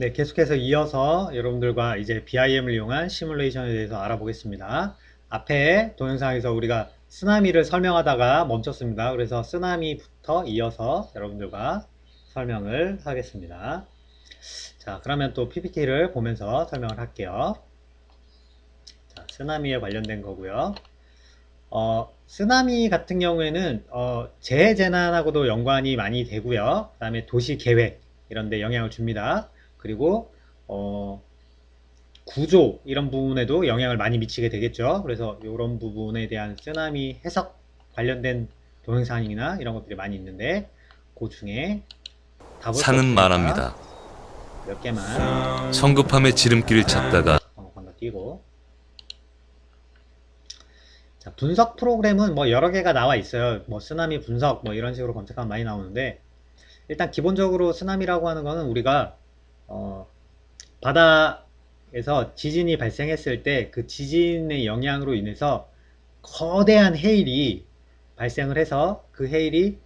네, 계속해서 이어서 여러분들과 이제 BIM을 이용한 시뮬레이션에 대해서 알아보겠습니다. 앞에 동영상에서 우리가 쓰나미를 설명하다가 멈췄습니다. 그래서 쓰나미부터 이어서 여러분들과 설명을 하겠습니다. 자, 그러면 또 PPT를 보면서 설명을 할게요. 자, 쓰나미에 관련된 거고요. 쓰나미 같은 경우에는 재해재난하고도 연관이 많이 되고요. 그 다음에 도시계획 이런 데 영향을 줍니다. 그리고 구조 이런 부분에도 영향을 많이 미치게 되겠죠. 그래서 이런 부분에 대한 쓰나미 해석 관련된 동영상이나 이런 것들이 많이 있는데 그 중에 답을 또 상은 없으니까 말합니다. 몇 개만 성급함의 지름길을 찾다가 건너뛰고. 자, 분석 프로그램은 뭐 여러 개가 나와 있어요. 뭐 쓰나미 분석 뭐 이런 식으로 검색하면 많이 나오는데, 일단 기본적으로 쓰나미라고 하는 거는 우리가 어, 바다에서 지진이 발생했을 때 그 지진의 영향으로 인해서 거대한 해일이 발생을 해서 그 해일이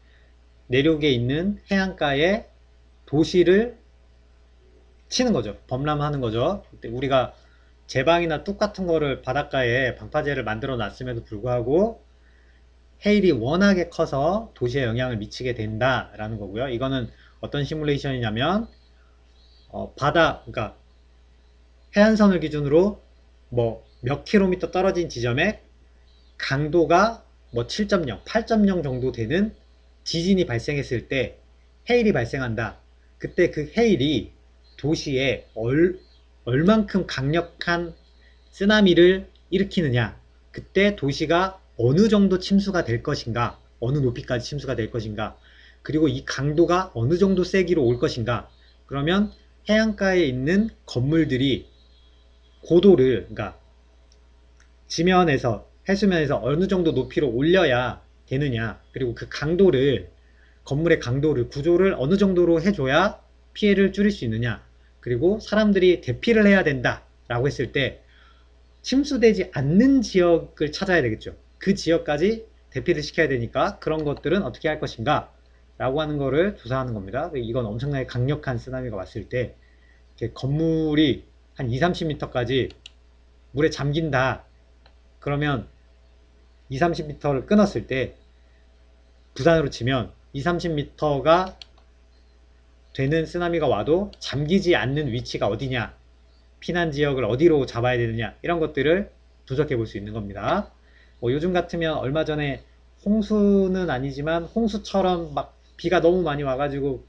내륙에 있는 해안가에 도시를 치는 거죠. 범람하는 거죠. 그때 우리가 제방이나 뚝 같은 거를 바닷가에 방파제를 만들어 놨음에도 불구하고 해일이 워낙에 커서 도시에 영향을 미치게 된다라는 거고요. 이거는 어떤 시뮬레이션이냐면 그러니까 해안선을 기준으로 뭐 몇 킬로미터 떨어진 지점에 강도가 뭐 7.0, 8.0 정도 되는 지진이 발생했을 때 해일이 발생한다. 그때 그 해일이 도시에 얼만큼 강력한 쓰나미를 일으키느냐. 그때 도시가 어느 정도 침수가 될 것인가. 어느 높이까지 침수가 될 것인가. 그리고 이 강도가 어느 정도 세기로 올 것인가. 그러면 해안가에 있는 건물들이 고도를, 그러니까 지면에서 해수면에서 어느 정도 높이로 올려야 되느냐, 그리고 그 강도를, 건물의 강도를, 구조를 어느 정도로 해줘야 피해를 줄일 수 있느냐, 그리고 사람들이 대피를 해야 된다 라고 했을 때 침수되지 않는 지역을 찾아야 되겠죠. 그 지역까지 대피를 시켜야 되니까 그런 것들은 어떻게 할 것인가 라고 하는 거를 조사하는 겁니다. 이건 엄청나게 강력한 쓰나미가 왔을 때 건물이 한 2, 30m까지 물에 잠긴다. 그러면 2, 30m를 끊었을 때 부산으로 치면 2, 30m가 되는 쓰나미가 와도 잠기지 않는 위치가 어디냐, 피난 지역을 어디로 잡아야 되느냐, 이런 것들을 분석해 볼 수 있는 겁니다. 뭐 요즘 같으면 얼마 전에 홍수는 아니지만 홍수처럼 막 비가 너무 많이 와가지고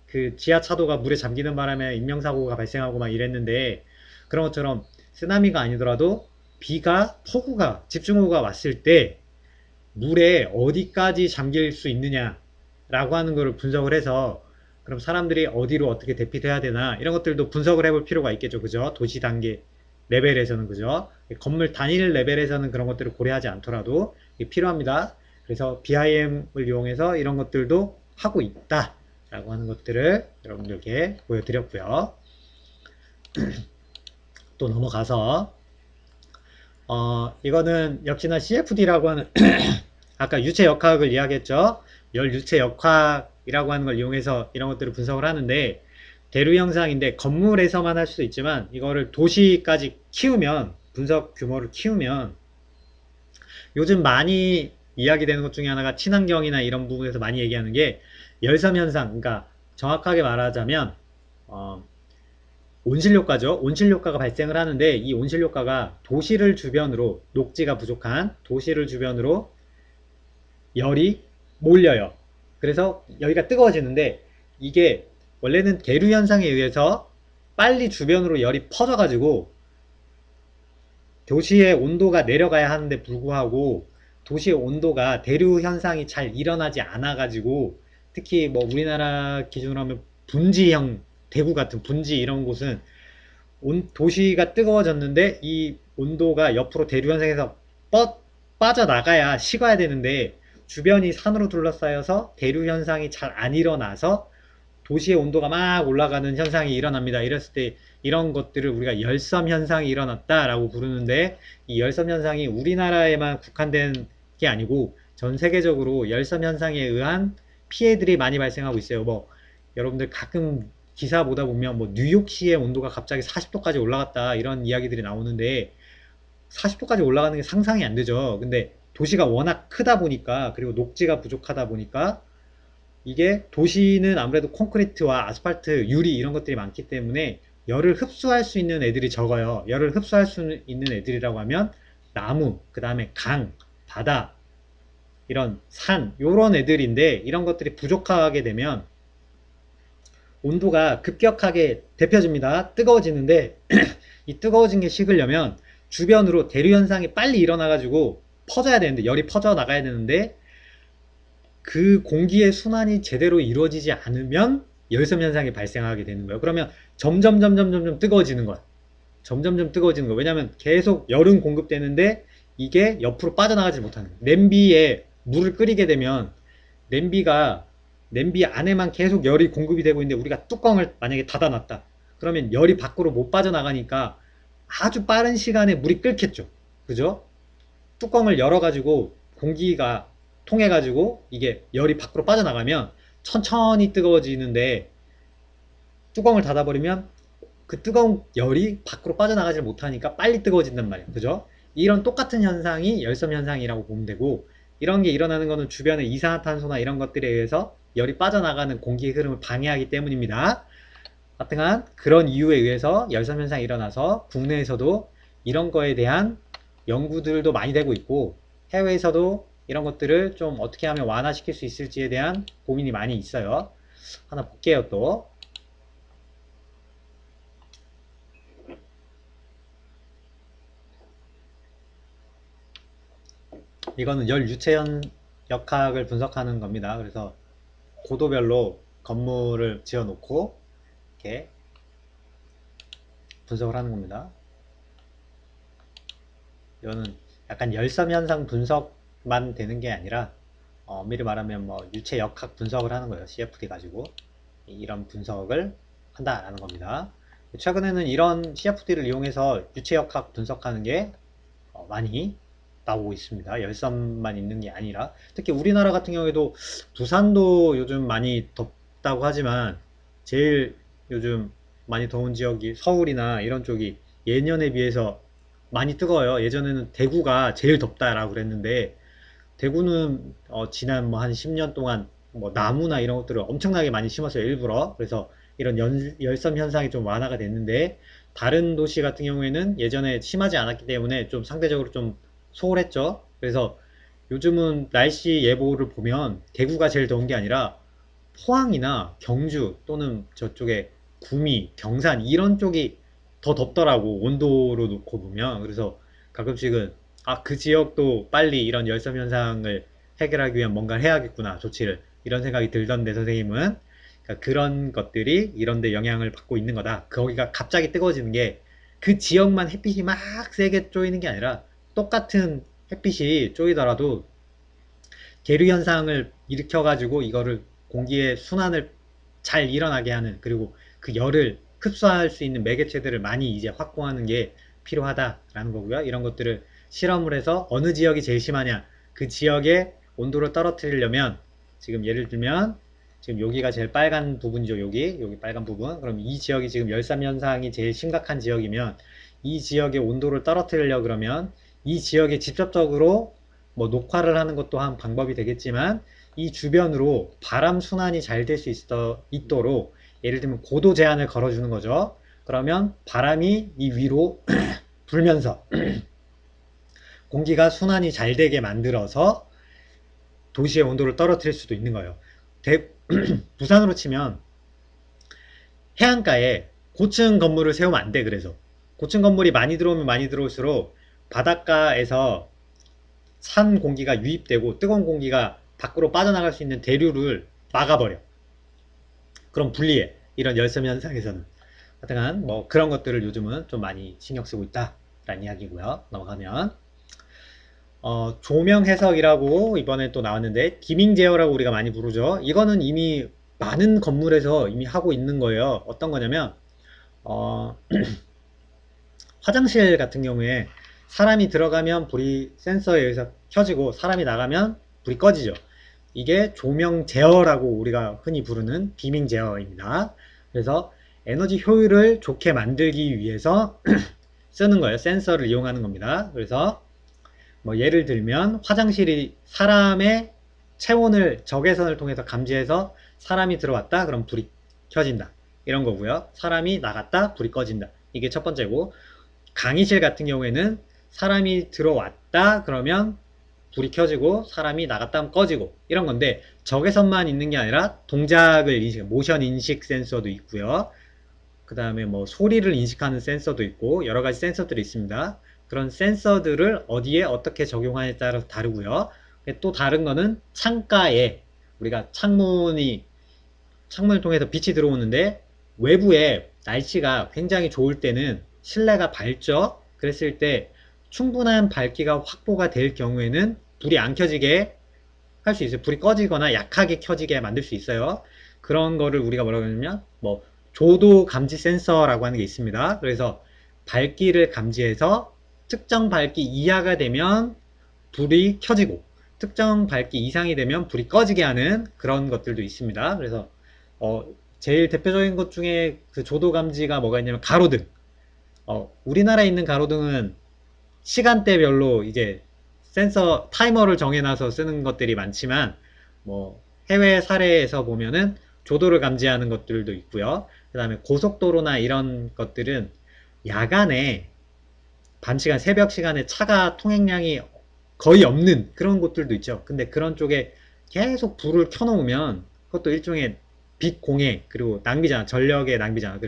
그 지하차도가 물에 잠기는 바람에 인명사고가 발생하고 막 이랬는데, 그런 것처럼 쓰나미가 아니더라도 비가, 폭우가, 집중호우가 왔을 때 물에 어디까지 잠길 수 있느냐라고 하는 것을 분석을 해서, 그럼 사람들이 어디로 어떻게 대피해야 되나 이런 것들도 분석을 해볼 필요가 있겠죠. 그죠? 도시 단계 레벨에서는, 그죠? 건물 단일 레벨에서는 그런 것들을 고려하지 않더라도 필요합니다. 그래서 BIM을 이용해서 이런 것들도 하고 있다 라고 하는 것들을 여러분들께 보여드렸고요. 또 넘어가서 이거는 역시나 CFD라고 하는 아까 유체 역학을 이야기했죠. 열 유체 역학이라고 하는 걸 이용해서 이런 것들을 분석을 하는데, 대류 형상인데 건물에서만 할 수도 있지만 이거를 도시까지 키우면, 분석 규모를 키우면, 요즘 많이 이야기되는 것 중에 하나가 친환경이나 이런 부분에서 많이 얘기하는 게 열섬 현상. 그러니까 정확하게 말하자면 온실효과죠. 온실효과가 발생을 하는데, 이 온실효과가 도시를 주변으로, 녹지가 부족한 도시를 주변으로 열이 몰려요. 그래서 여기가 뜨거워지는데, 이게 원래는 대류 현상에 의해서 빨리 주변으로 열이 퍼져가지고 도시의 온도가 내려가야 하는데 불구하고 도시의 온도가 대류 현상이 잘 일어나지 않아가지고, 특히 뭐 우리나라 기준으로 하면 분지형, 대구 같은 분지 이런 곳은 도시가 뜨거워졌는데 이 온도가 옆으로 대류 현상에서 빠져나가야 식어야 되는데, 주변이 산으로 둘러싸여서 대류 현상이 잘 안 일어나서 도시의 온도가 막 올라가는 현상이 일어납니다. 이랬을 때 이런 것들을 우리가 열섬 현상이 일어났다라고 부르는데, 이 열섬 현상이 우리나라에만 국한된 게 아니고 전 세계적으로 열섬 현상에 의한 피해들이 많이 발생하고 있어요. 뭐 여러분들 가끔 기사 보다 보면 뭐 뉴욕시의 온도가 갑자기 40도까지 올라갔다 이런 이야기들이 나오는데 40도까지 올라가는 게 상상이 안 되죠. 근데 도시가 워낙 크다 보니까 그리고 녹지가 부족하다 보니까 이게 도시는 아무래도 콘크리트와 아스팔트, 유리 이런 것들이 많기 때문에 열을 흡수할 수 있는 애들이 적어요. 열을 흡수할 수 있는 애들이라고 하면 나무, 그 다음에 강, 바다, 이런 산, 요런 애들인데 이런 것들이 부족하게 되면 온도가 급격하게 데펴집니다. 뜨거워지는데 이 뜨거워진 게 식으려면 주변으로 대류 현상이 빨리 일어나가지고 퍼져야 되는데 열이 퍼져 나가야 되는데 그 공기의 순환이 제대로 이루어지지 않으면 열섬 현상이 발생하게 되는 거예요. 그러면 점점 뜨거워지는 거야. 점점점 뜨거워지는 거예요. 왜냐하면 계속 열은 공급되는데 이게 옆으로 빠져나가지 못하는 거예요. 냄비에 물을 끓이게 되면 냄비 안에만 계속 열이 공급이 되고 있는데 우리가 뚜껑을 만약에 닫아놨다. 그러면 열이 밖으로 못 빠져나가니까 아주 빠른 시간에 물이 끓겠죠. 그죠? 뚜껑을 열어가지고 공기가 통해가지고 이게 열이 밖으로 빠져나가면 천천히 뜨거워지는데 뚜껑을 닫아버리면 그 뜨거운 열이 밖으로 빠져나가지 못하니까 빨리 뜨거워진단 말이에요. 그죠? 이런 똑같은 현상이 열섬 현상이라고 보면 되고 이런 게 일어나는 거는 주변의 이산화탄소나 이런 것들에 의해서 열이 빠져나가는 공기의 흐름을 방해하기 때문입니다. 하여튼간 그런 이유에 의해서 열섬 현상이 일어나서 국내에서도 이런 거에 대한 연구들도 많이 되고 있고 해외에서도 이런 것들을 좀 어떻게 하면 완화시킬 수 있을지에 대한 고민이 많이 있어요. 하나 볼게요 또. 이거는 열 유체연 역학을 분석하는 겁니다. 그래서 고도별로 건물을 지어 놓고 이렇게 분석을 하는 겁니다. 이거는 약간 열섬 현상 분석만 되는 게 아니라 미리 말하면 뭐 유체 역학 분석을 하는 거예요. CFD 가지고 이런 분석을 한다라는 겁니다. 최근에는 이런 CFD를 이용해서 유체 역학 분석하는 게 많이 나오고 있습니다. 열섬만 있는 게 아니라 특히 우리나라 같은 경우에도 부산도 요즘 많이 덥다고 하지만 제일 요즘 많이 더운 지역이 서울이나 이런 쪽이 예년에 비해서 많이 뜨거워요. 예전에는 대구가 제일 덥다라고 그랬는데 대구는 지난 뭐 한 10년 동안 뭐 나무나 이런 것들을 엄청나게 많이 심었어요. 일부러. 그래서 이런 열섬 현상이 좀 완화가 됐는데 다른 도시 같은 경우에는 예전에 심하지 않았기 때문에 좀 상대적으로 좀 소홀했죠. 그래서 요즘은 날씨 예보를 보면 대구가 제일 더운 게 아니라 포항이나 경주 또는 저쪽에 구미, 경산 이런 쪽이 더 덥더라고 온도로 놓고 보면. 그래서 가끔씩은 그 지역도 빨리 이런 열섬 현상을 해결하기 위한 뭔가를 해야겠구나 조치를 이런 생각이 들던데 선생님은 그러니까 그런 것들이 이런 데 영향을 받고 있는 거다. 거기가 갑자기 뜨거워지는 게 그 지역만 햇빛이 막 세게 쪼이는 게 아니라 똑같은 햇빛이 쪼이더라도 계류 현상을 일으켜 가지고 이거를 공기의 순환을 잘 일어나게 하는 그리고 그 열을 흡수할 수 있는 매개체들을 많이 이제 확보하는 게 필요하다라는 거고요. 이런 것들을 실험을 해서 어느 지역이 제일 심하냐 그 지역의 온도를 떨어뜨리려면 지금 예를 들면 지금 여기가 제일 빨간 부분이죠. 여기 빨간 부분. 그럼 이 지역이 지금 열섬 현상이 제일 심각한 지역이면 이 지역의 온도를 떨어뜨리려 그러면 이 지역에 직접적으로 뭐 녹화를 하는 것도 한 방법이 되겠지만 이 주변으로 바람 순환이 잘 될 수 있도록 예를 들면 고도 제한을 걸어주는 거죠. 그러면 바람이 이 위로 불면서 공기가 순환이 잘 되게 만들어서 도시의 온도를 떨어뜨릴 수도 있는 거예요. 부산으로 치면 해안가에 고층 건물을 세우면 안 돼. 그래서 고층 건물이 많이 들어오면 많이 들어올수록 바닷가에서 산 공기가 유입되고 뜨거운 공기가 밖으로 빠져나갈 수 있는 대류를 막아버려. 그럼 불리해. 이런 열섬 현상에서는. 하여튼 뭐 그런 것들을 요즘은 좀 많이 신경 쓰고 있다라는 이야기고요. 넘어가면 조명 해석이라고 이번에 또 나왔는데 디밍 제어라고 우리가 많이 부르죠. 이거는 이미 많은 건물에서 이미 하고 있는 거예요. 어떤 거냐면 화장실 같은 경우에 사람이 들어가면 불이 센서에 의해서 켜지고 사람이 나가면 불이 꺼지죠. 이게 조명 제어라고 우리가 흔히 부르는 디밍 제어입니다. 그래서 에너지 효율을 좋게 만들기 위해서 쓰는 거예요. 센서를 이용하는 겁니다. 그래서 뭐 예를 들면 화장실이 사람의 체온을 적외선을 통해서 감지해서 사람이 들어왔다 그럼 불이 켜진다 이런 거고요. 사람이 나갔다 불이 꺼진다 이게 첫 번째고, 강의실 같은 경우에는 사람이 들어왔다 그러면 불이 켜지고 사람이 나갔다 하면 꺼지고 이런 건데, 적외선만 있는 게 아니라 동작을 인식, 모션 인식 센서도 있고요. 그 다음에 뭐 소리를 인식하는 센서도 있고 여러 가지 센서들이 있습니다. 그런 센서들을 어디에 어떻게 적용하냐에 따라서 다르고요. 또 다른 거는 창가에 우리가 창문을 통해서 빛이 들어오는데 외부에 날씨가 굉장히 좋을 때는 실내가 밝죠. 그랬을 때 충분한 밝기가 확보가 될 경우에는 불이 안 켜지게 할 수 있어요. 불이 꺼지거나 약하게 켜지게 만들 수 있어요. 그런 거를 우리가 뭐라고 하냐면 뭐 조도 감지 센서라고 하는 게 있습니다. 그래서 밝기를 감지해서 특정 밝기 이하가 되면 불이 켜지고 특정 밝기 이상이 되면 불이 꺼지게 하는 그런 것들도 있습니다. 그래서 제일 대표적인 것 중에 그 조도 감지가 뭐가 있냐면 가로등. 우리나라에 있는 가로등은 시간대별로 이제 센서 타이머를 정해놔서 쓰는 것들이 많지만 뭐 해외 사례에서 보면은 조도를 감지하는 것들도 있고요. 그 다음에 고속도로나 이런 것들은 야간에 밤 시간, 새벽 시간에 차가 통행량이 거의 없는 그런 곳들도 있죠. 근데 그런 쪽에 계속 불을 켜놓으면 그것도 일종의 빛 공해, 그리고 낭비잖아. 전력의 낭비잖아.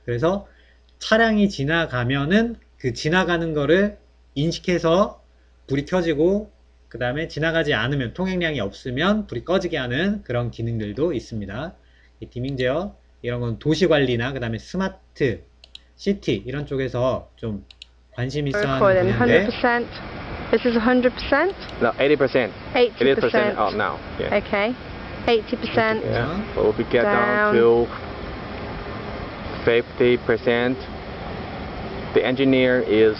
그래서 차량이 지나가면은 그 지나가는 거를 인식해서 불이 켜지고, 그 다음에 지나가지 않으면, 통행량이 없으면 불이 꺼지게 하는 그런 기능들도 있습니다. 이 디밍 제어 이런 건 도시 관리나 그 다음에 스마트 시티 이런 쪽에서 좀 관심 있어 하는 Recording 분야인데, 100%. This is 100%? No, 80%. 80%. 80% out now. Yeah. Okay. 80%. Yeah. We'll be get Down. down to 50%. The engineer is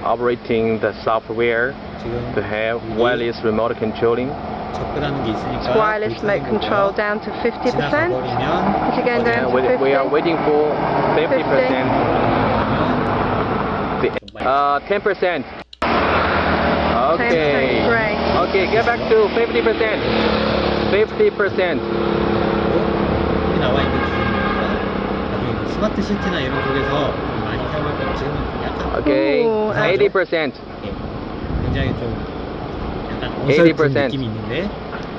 operating the software 지금 to have wireless remote controlling. 접근하는 게 있으니까 It's wireless 불이 remote 켜진 control 거고요. down to 50%. 지나가버리면 Is it going Yeah, down to 50? we are waiting for 50%. The, 10%. Okay. Great. Okay, get back to 50%. 50%. 여기 나와 있는 기준입니다. 나중에 그 스마트 시티나 이런 쪽에서 좀 많이 사용할 거면 지금은 좀 약간 Okay, Ooh, 80%. 예, 굉장히 좀 약간 어설픈 80%. 느낌이 있는데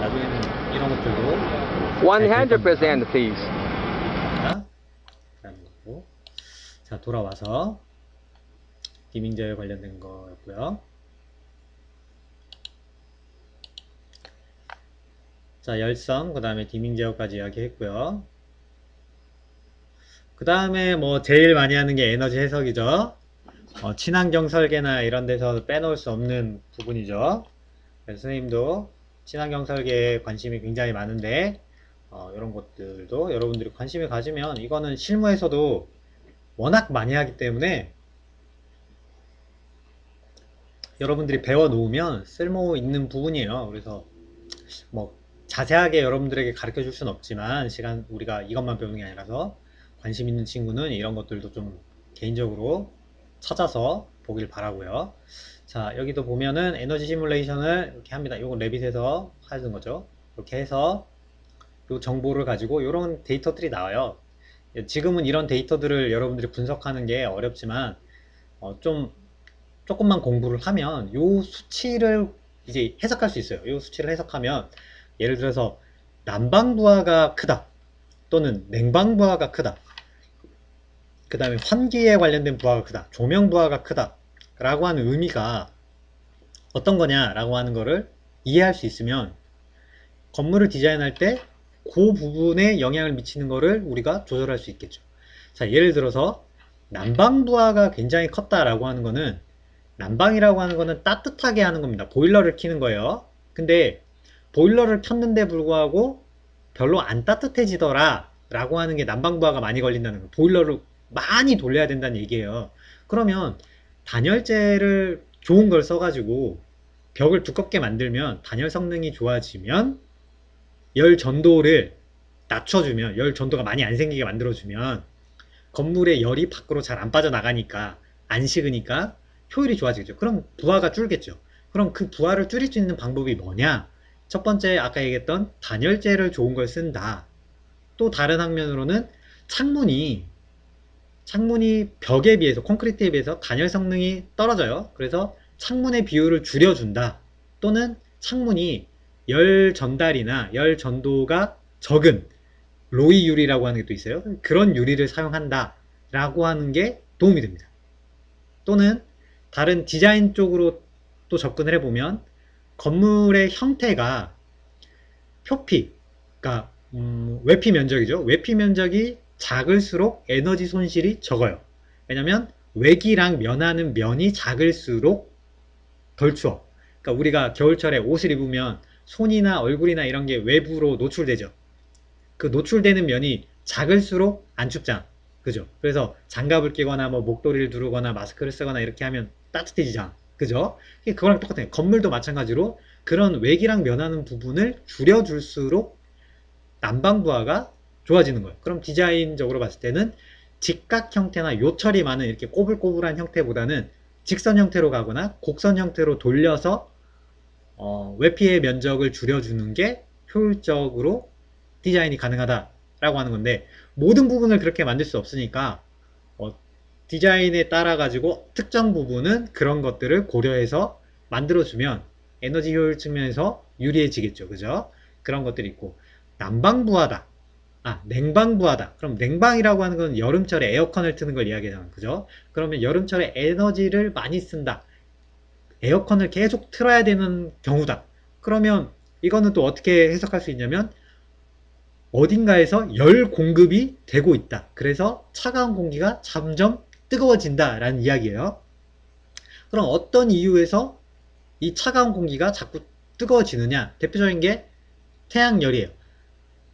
나중에는 이런 것들도 100%, please. 라는 거고. 자, 돌아와서 디밍 제어에 관련된 거였고요. 자, 열성, 그 다음에 디밍 제어까지 이야기했고요. 그 다음에 뭐 제일 많이 하는 게 에너지 해석이죠. 친환경 설계나 이런 데서 빼놓을 수 없는 부분이죠. 그래서 선생님도 친환경 설계에 관심이 굉장히 많은데 이런 것들도 여러분들이 관심을 가지면 이거는 실무에서도 워낙 많이 하기 때문에 여러분들이 배워 놓으면 쓸모 있는 부분이에요. 그래서 뭐 자세하게 여러분들에게 가르쳐 줄 수는 없지만 우리가 이것만 배우는 게 아니라서 관심 있는 친구는 이런 것들도 좀 개인적으로 찾아서 보길 바라고요. 자, 여기도 보면은 에너지 시뮬레이션을 이렇게 합니다. 이건 레빗에서 하는 거죠. 이렇게 해서 이 정보를 가지고 이런 데이터들이 나와요. 지금은 이런 데이터들을 여러분들이 분석하는 게 어렵지만 조금만 공부를 하면 이 수치를 이제 해석할 수 있어요. 이 수치를 해석하면 예를 들어서 난방부하가 크다 또는 냉방부하가 크다, 그 다음에 환기에 관련된 부하가 크다, 조명 부하가 크다 라고 하는 의미가 어떤 거냐 라고 하는 거를 이해할 수 있으면 건물을 디자인할 때 그 부분에 영향을 미치는 거를 우리가 조절할 수 있겠죠. 자, 예를 들어서 난방 부하가 굉장히 컸다 라고 하는 거는, 난방이라고 하는 거는 따뜻하게 하는 겁니다. 보일러를 켜는 거예요. 근데 보일러를 켰는데 불구하고 별로 안 따뜻해지더라 라고 하는 게 난방 부하가 많이 걸린다는 거예요. 보일러를 많이 돌려야 된다는 얘기예요. 그러면 단열재를 좋은 걸 써가지고 벽을 두껍게 만들면 단열 성능이 좋아지면 열 전도를 낮춰주면, 열 전도가 많이 안 생기게 만들어주면 건물의 열이 밖으로 잘 안 빠져나가니까, 안 식으니까 효율이 좋아지겠죠. 그럼 부하가 줄겠죠. 그럼 그 부하를 줄일 수 있는 방법이 뭐냐? 첫 번째 아까 얘기했던 단열재를 좋은 걸 쓴다. 또 다른 방면으로는 창문이 벽에 비해서, 콘크리트에 비해서 단열 성능이 떨어져요. 그래서 창문의 비율을 줄여준다. 또는 창문이 열 전달이나 열 전도가 적은 로이 유리라고 하는 게 또 있어요. 그런 유리를 사용한다 라고 하는 게 도움이 됩니다. 또는 다른 디자인 쪽으로 또 접근을 해보면, 건물의 형태가 표피, 그러니까 외피 면적이죠. 외피 면적이 작을수록 에너지 손실이 적어요. 왜냐면 외기랑 면하는 면이 작을수록 덜 추워. 그러니까 우리가 겨울철에 옷을 입으면 손이나 얼굴이나 이런 게 외부로 노출되죠. 그 노출되는 면이 작을수록 안 춥잖아. 그죠? 그래서 장갑을 끼거나 뭐 목도리를 두르거나 마스크를 쓰거나 이렇게 하면 따뜻해지잖아. 그죠? 그거랑 똑같아요. 건물도 마찬가지로 그런 외기랑 면하는 부분을 줄여줄수록 난방부하가 좋아지는 거예요. 그럼 디자인적으로 봤을 때는 직각 형태나 요철이 많은 이렇게 꼬불꼬불한 형태보다는 직선 형태로 가거나 곡선 형태로 돌려서 외피의 면적을 줄여주는 게 효율적으로 디자인이 가능하다라고 하는 건데, 모든 부분을 그렇게 만들 수 없으니까 디자인에 따라 가지고 특정 부분은 그런 것들을 고려해서 만들어주면 에너지 효율 측면에서 유리해지겠죠. 그죠? 그런 것들이 있고, 난방부하다. 냉방부하다. 그럼 냉방이라고 하는 건 여름철에 에어컨을 트는 걸 이야기하잖아요. 그죠? 그러면 여름철에 에너지를 많이 쓴다. 에어컨을 계속 틀어야 되는 경우다. 그러면 이거는 또 어떻게 해석할 수 있냐면, 어딘가에서 열 공급이 되고 있다. 그래서 차가운 공기가 점점 뜨거워진다 라는 이야기예요. 그럼 어떤 이유에서 이 차가운 공기가 자꾸 뜨거워지느냐? 대표적인 게 태양열이에요.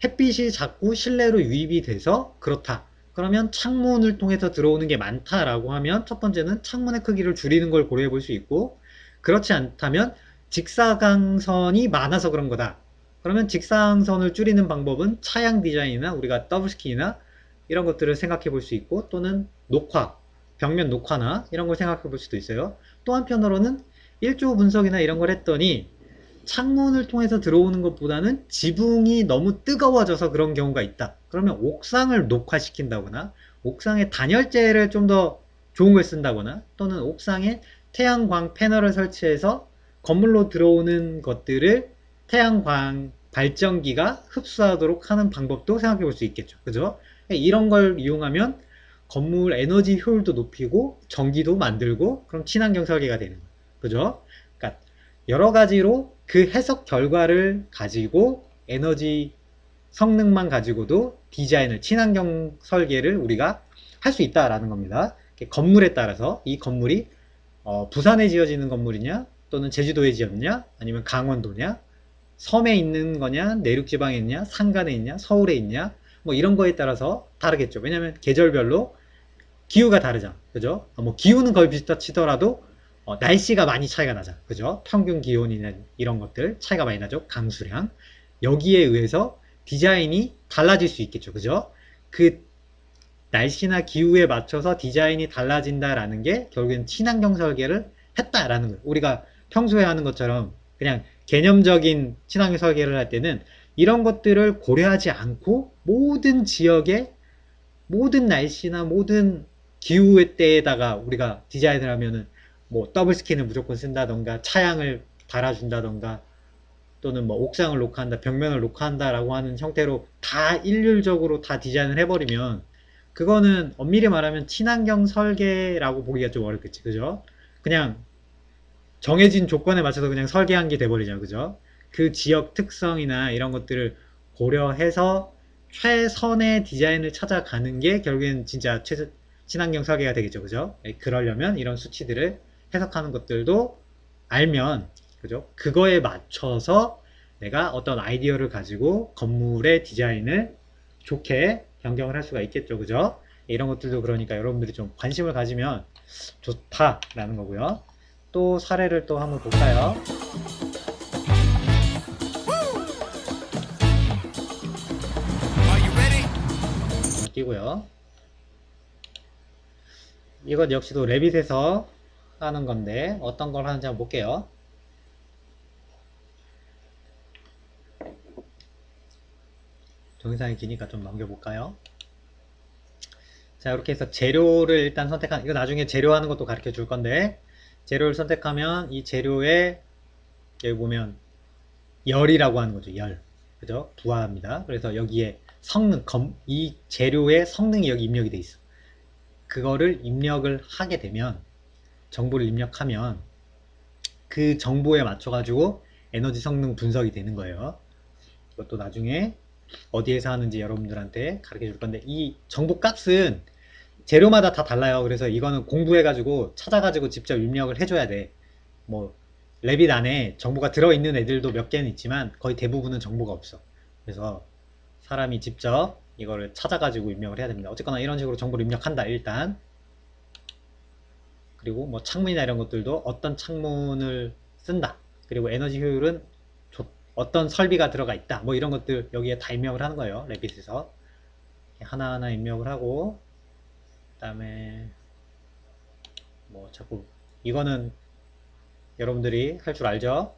햇빛이 자꾸 실내로 유입이 돼서 그렇다. 그러면 창문을 통해서 들어오는 게 많다라고 하면, 첫 번째는 창문의 크기를 줄이는 걸 고려해 볼 수 있고, 그렇지 않다면 직사광선이 많아서 그런 거다. 그러면 직사광선을 줄이는 방법은 차양 디자인이나 우리가 더블스킨이나 이런 것들을 생각해 볼 수 있고, 또는 녹화, 벽면 녹화나 이런 걸 생각해 볼 수도 있어요. 또 한편으로는 일조 분석이나 이런 걸 했더니 창문을 통해서 들어오는 것보다는 지붕이 너무 뜨거워져서 그런 경우가 있다. 그러면 옥상을 녹화시킨다거나, 옥상에 단열재를 좀 더 좋은 걸 쓴다거나, 또는 옥상에 태양광 패널을 설치해서 건물로 들어오는 것들을 태양광 발전기가 흡수하도록 하는 방법도 생각해 볼 수 있겠죠. 그죠? 이런 걸 이용하면 건물 에너지 효율도 높이고 전기도 만들고, 그럼 친환경 설계가 되는 거예요. 그죠? 그러니까 여러 가지로 그 해석 결과를 가지고 에너지 성능만 가지고도 디자인을, 친환경 설계를 우리가 할 수 있다라는 겁니다. 건물에 따라서 이 건물이 부산에 지어지는 건물이냐, 또는 제주도에 지었냐, 아니면 강원도냐, 섬에 있는 거냐, 내륙지방에 있냐, 산간에 있냐, 서울에 있냐, 뭐 이런 거에 따라서 다르겠죠. 왜냐면 계절별로 기후가 다르잖아. 그죠? 뭐 기후는 거의 비슷하 치더라도 날씨가 많이 차이가 나잖아. 그죠? 평균 기온이나 이런 것들 차이가 많이 나죠. 강수량. 여기에 의해서 디자인이 달라질 수 있겠죠. 그죠? 그 날씨나 기후에 맞춰서 디자인이 달라진다라는 게 결국엔 친환경 설계를 했다라는 거예요. 우리가 평소에 하는 것처럼 그냥 개념적인 친환경 설계를 할 때는 이런 것들을 고려하지 않고 모든 지역의 모든 날씨나 모든 기후의 때에다가 우리가 디자인을 하면은 뭐 더블 스킨을 무조건 쓴다던가, 차양을 달아준다던가, 또는 뭐 옥상을 녹화한다, 벽면을 녹화한다 라고 하는 형태로 다 일률적으로 다 디자인을 해버리면, 그거는 엄밀히 말하면 친환경 설계라고 보기가 좀 어렵겠지. 그죠? 그냥 정해진 조건에 맞춰서 그냥 설계한 게 돼버리잖아. 그죠? 그 지역 특성이나 이런 것들을 고려해서 최선의 디자인을 찾아가는 게 결국엔 진짜 친환경 설계가 되겠죠. 그죠? 그러려면 이런 수치들을 해석하는 것들도 알면, 그죠? 그거에 맞춰서 내가 어떤 아이디어를 가지고 건물의 디자인을 좋게 변경을 할 수가 있겠죠. 그죠? 이런 것들도 그러니까 여러분들이 좀 관심을 가지면 좋다라는 거고요. 또 사례를 또 한번 볼까요? 띄고요. 이것 역시도 레빗에서 하는 건데 어떤 걸 하는지 한번 볼게요. 동영상이 기니까 좀 넘겨볼까요? 자, 이렇게 해서 재료를 일단 이거 나중에 재료하는 것도 가르쳐 줄 건데, 재료를 선택하면 이 재료에 여기 보면 열이라고 하는 거죠. 열. 그죠? 부하입니다. 그래서 여기에 성능, 이 재료의 성능이 여기 입력이 돼 있어. 그거를 입력을 하게 되면, 정보를 입력하면 그 정보에 맞춰가지고 에너지 성능 분석이 되는 거예요. 이것도 나중에 어디에서 하는지 여러분들한테 가르쳐 줄 건데, 이 정보 값은 재료마다 다 달라요. 그래서 이거는 공부해가지고 찾아가지고 직접 입력을 해줘야 돼. 뭐 레빗 안에 정보가 들어있는 애들도 몇 개는 있지만 거의 대부분은 정보가 없어. 그래서 사람이 직접 이거를 찾아가지고 입력을 해야 됩니다. 어쨌거나 이런 식으로 정보를 입력한다 일단. 그리고 뭐 창문이나 이런 것들도 어떤 창문을 쓴다. 그리고 에너지 효율은 어떤 설비가 들어가 있다. 뭐 이런 것들 여기에 다 입력을 하는 거예요. 레빗에서 하나하나 입력을 하고, 그 다음에 뭐 자꾸 이거는 여러분들이 할 줄 알죠?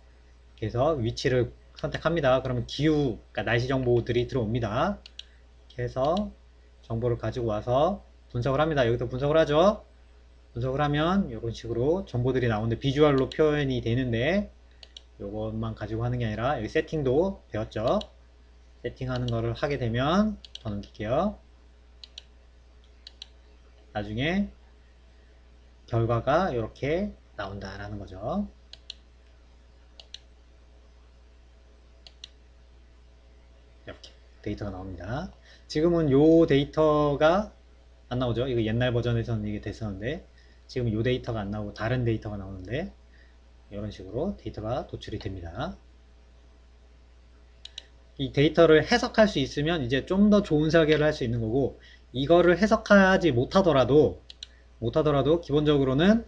그래서 위치를 선택합니다. 그러면 기후, 그러니까 날씨 정보들이 들어옵니다. 이렇게 해서 정보를 가지고 와서 분석을 합니다. 여기서 분석을 하죠. 분석을 하면 이런 식으로 정보들이 나오는데 비주얼로 표현이 되는데, 이것만 가지고 하는 게 아니라 여기 세팅도 배웠죠. 세팅하는 거를 하게 되면 더 넘길게요. 나중에 결과가 이렇게 나온다라는 거죠. 이렇게 데이터가 나옵니다. 지금은 요 데이터가 안 나오죠. 이거 옛날 버전에서는 이게 됐었는데 지금 요 데이터가 안 나오고 다른 데이터가 나오는데, 이런 식으로 데이터가 도출이 됩니다. 이 데이터를 해석할 수 있으면 이제 좀 더 좋은 설계를 할 수 있는 거고, 이거를 해석하지 못하더라도 기본적으로는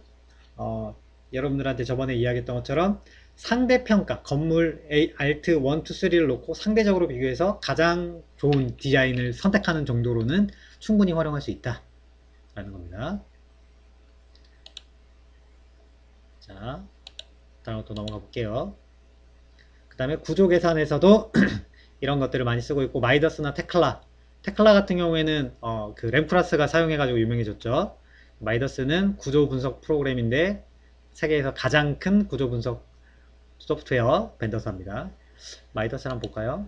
여러분들한테 저번에 이야기했던 것처럼 상대평가, 건물 Alt 1, 2, 3를 놓고 상대적으로 비교해서 가장 좋은 디자인을 선택하는 정도로는 충분히 활용할 수 있다 라는 겁니다. 자, 다음 것도 넘어가 볼게요. 그 다음에 구조 계산에서도 이런 것들을 많이 쓰고 있고, 마이더스나 테클라 같은 경우에는 그 램플러스가 사용해가지고 유명해졌죠. 마이더스는 구조 분석 프로그램인데 세계에서 가장 큰 구조 분석 소프트웨어 벤더사입니다. 마이더스 한번 볼까요?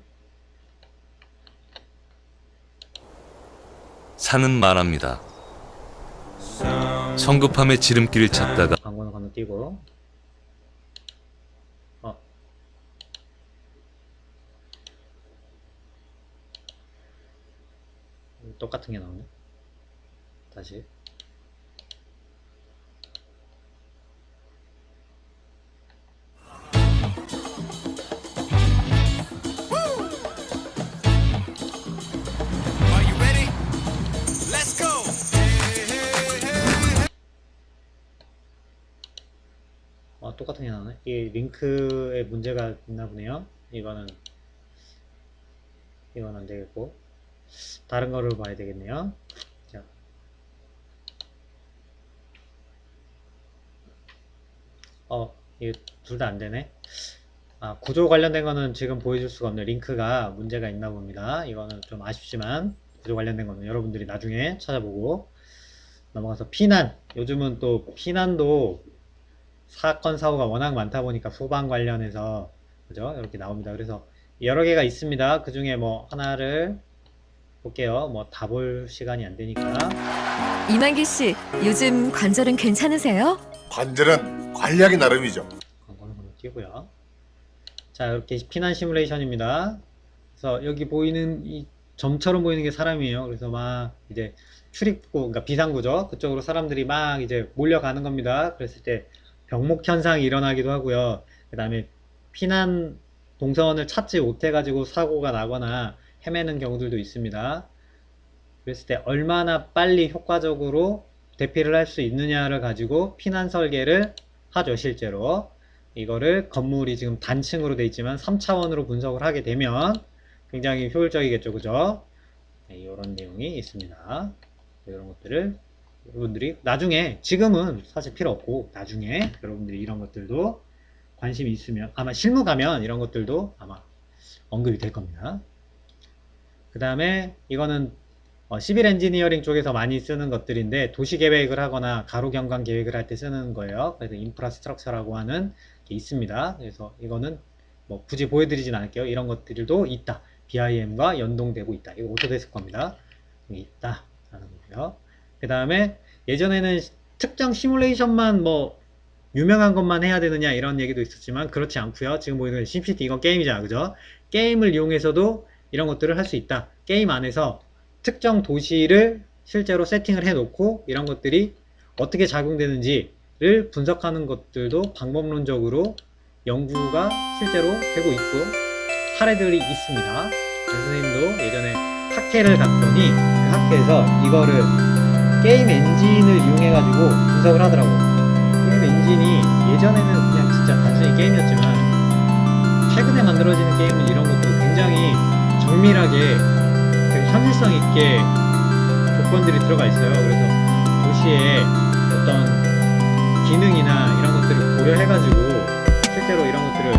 산은 말합니다. 성급함의 지름길을 찾다가 광고는 건너뛰고, 똑같은 게 나오네. 다시. 똑같은 게 나오네. 이 링크에 문제가 있나 보네요. 이거는 안 되겠고, 다른 거를 봐야 되겠네요. 자, 이게 둘 다 안 되네. 구조 관련된 거는 지금 보여줄 수가 없네. 링크가 문제가 있나 봅니다. 이거는 좀 아쉽지만 구조 관련된 거는 여러분들이 나중에 찾아보고. 넘어가서 피난. 요즘은 또 피난도 사건 사고가 워낙 많다 보니까 소방 관련해서 그죠? 이렇게 나옵니다. 그래서 여러 개가 있습니다. 그 중에 뭐 하나를 볼게요. 뭐 다 볼 시간이 안 되니까. 이만기 씨, 요즘 관절은 괜찮으세요? 관절은 관리하기 나름이죠. 광고는 건너뛰고요. 자, 이렇게 피난 시뮬레이션입니다. 그래서 여기 보이는 이 점처럼 보이는 게 사람이에요. 그래서 막 이제 출입구, 그러니까 비상구죠. 그쪽으로 사람들이 막 이제 몰려가는 겁니다. 그랬을 때 병목 현상이 일어나기도 하고요. 그 다음에 피난 동선을 찾지 못해가지고 사고가 나거나 헤매는 경우들도 있습니다. 그랬을 때 얼마나 빨리 효과적으로 대피를 할 수 있느냐를 가지고 피난 설계를 하죠, 실제로. 이거를 건물이 지금 단층으로 되어 있지만 3차원으로 분석을 하게 되면 굉장히 효율적이겠죠, 그죠? 네, 이런 내용이 있습니다. 이런 것들을 여러분들이 나중에, 지금은 사실 필요 없고 나중에 여러분들이 이런 것들도 관심이 있으면 아마 실무 가면 이런 것들도 아마 언급이 될 겁니다. 그 다음에 이거는 시빌 엔지니어링 쪽에서 많이 쓰는 것들인데, 도시 계획을 하거나 가로 경관 계획을 할 때 쓰는 거예요. 그래서 인프라스트럭처라고 하는 게 있습니다. 그래서 이거는 뭐 굳이 보여드리진 않을게요. 이런 것들도 있다. BIM과 연동되고 있다. 이거 오토데스크 겁니다. 여기 있다 라는 거고요. 그 다음에 예전에는 특정 시뮬레이션만 뭐 유명한 것만 해야 되느냐 이런 얘기도 있었지만 그렇지 않고요. 지금 보이는 심시티, 이건 게임이잖아, 그죠? 게임을 이용해서도 이런 것들을 할 수 있다. 게임 안에서 특정 도시를 실제로 세팅을 해 놓고 이런 것들이 어떻게 작용되는지를 분석하는 것들도 방법론적으로 연구가 실제로 되고 있고 사례들이 있습니다. 선생님도 예전에 학회를 갔더니 그 학회에서 이거를 게임 엔진을 이용해 가지고 분석을 하더라고. 게임 엔진이 예전에는 그냥 진짜 단순히 게임이었지만 최근에 만들어지는 게임은 이런 것도 굉장히 정밀하게 되게 현실성 있게 조건들이 들어가 있어요. 그래서 도시의 어떤 기능이나 이런 것들을 고려해가지고 실제로 이런 것들을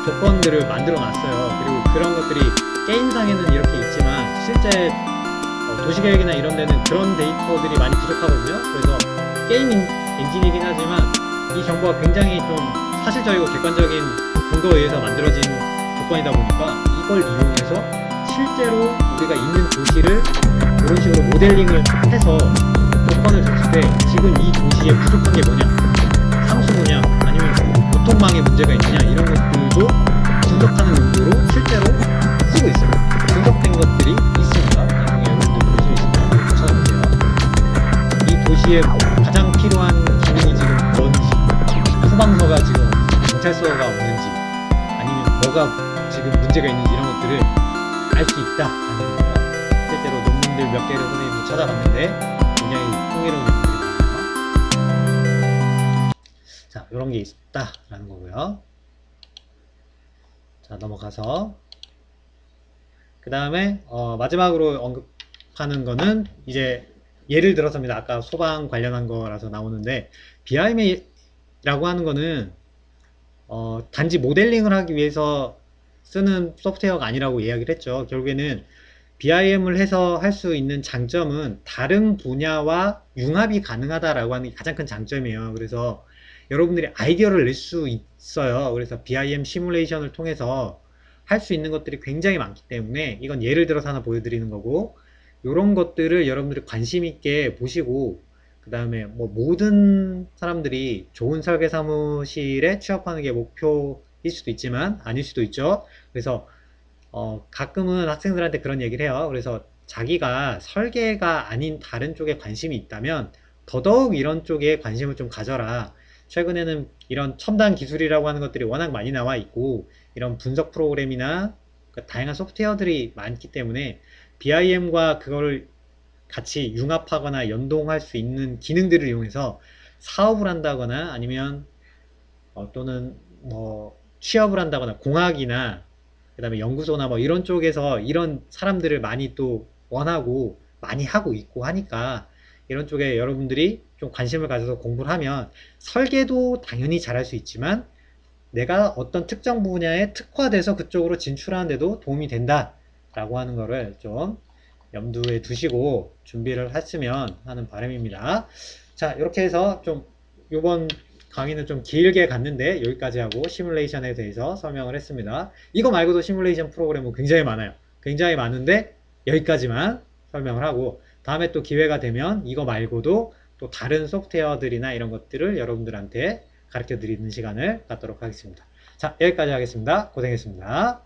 조건들을 만들어 놨어요. 그리고 그런 것들이 게임상에는 이렇게 있지만 실제 도시계획이나 이런 데는 그런 데이터들이 많이 부족하거든요. 그래서 게임 엔진이긴 하지만 이 정보가 굉장히 좀 사실적이고 객관적인 근거에 의해서 만들어진 조건이다 보니까 이걸 이용해서 실제로 우리가 있는 도시를 이런 식으로 모델링을 해서 조건을 줬을 때 지금 이 도시에 부족한 게 뭐냐, 상수도냐, 아니면 교통망에 문제가 있느냐 이런 것들도 분석하는 용도로 실제로 쓰고 있어요. 분석된 것들이 있습니다. 나중에 여러분들 관심 있으면 찾아보세요. 이 도시에 가장 필요한 기능이 지금 뭔지, 소방서가 지금 경찰서가 없는지, 아니면 뭐가 지금 문제가 있는지 이런 것들을 알 수 있다라는 겁니다. 실제로 논문들 몇 개를 선생님이 찾아봤는데 굉장히 흥미로운 논문들이 많아요. 자, 이런 게 있다라는 거고요. 자, 넘어가서 그 다음에 마지막으로 언급하는 거는 이제 예를 들어서입니다. 아까 소방 관련한 거라서 나오는데 BIM이라고 하는 거는 단지 모델링을 하기 위해서 쓰는 소프트웨어가 아니라고 이야기를 했죠. 결국에는 BIM을 해서 할 수 있는 장점은 다른 분야와 융합이 가능하다라고 하는 게 가장 큰 장점이에요. 그래서 여러분들이 아이디어를 낼 수 있어요. 그래서 BIM 시뮬레이션을 통해서 할 수 있는 것들이 굉장히 많기 때문에 이건 예를 들어서 하나 보여드리는 거고, 이런 것들을 여러분들이 관심 있게 보시고, 그 다음에 뭐 모든 사람들이 좋은 설계 사무실에 취업하는 게 목표일 수도 있지만 아닐 수도 있죠. 그래서 가끔은 학생들한테 그런 얘기를 해요. 그래서 자기가 설계가 아닌 다른 쪽에 관심이 있다면 더더욱 이런 쪽에 관심을 좀 가져라. 최근에는 이런 첨단 기술이라고 하는 것들이 워낙 많이 나와 있고 이런 분석 프로그램이나 다양한 소프트웨어들이 많기 때문에 BIM과 그걸 같이 융합하거나 연동할 수 있는 기능들을 이용해서 사업을 한다거나 아니면 또는 뭐 취업을 한다거나 공학이나 그 다음에 연구소나 뭐 이런 쪽에서 이런 사람들을 많이 또 원하고 많이 하고 있고 하니까 이런 쪽에 여러분들이 좀 관심을 가져서 공부를 하면 설계도 당연히 잘할 수 있지만 내가 어떤 특정 분야에 특화돼서 그쪽으로 진출하는 데도 도움이 된다 라고 하는 거를 좀 염두에 두시고 준비를 했으면 하는 바람입니다. 자, 이렇게 해서 좀 이번 강의는 좀 길게 갔는데 여기까지 하고 시뮬레이션에 대해서 설명을 했습니다. 이거 말고도 시뮬레이션 프로그램은 굉장히 많아요. 굉장히 많은데 여기까지만 설명을 하고 다음에 또 기회가 되면 이거 말고도 또 다른 소프트웨어들이나 이런 것들을 여러분들한테 가르쳐 드리는 시간을 갖도록 하겠습니다. 자, 여기까지 하겠습니다. 고생했습니다.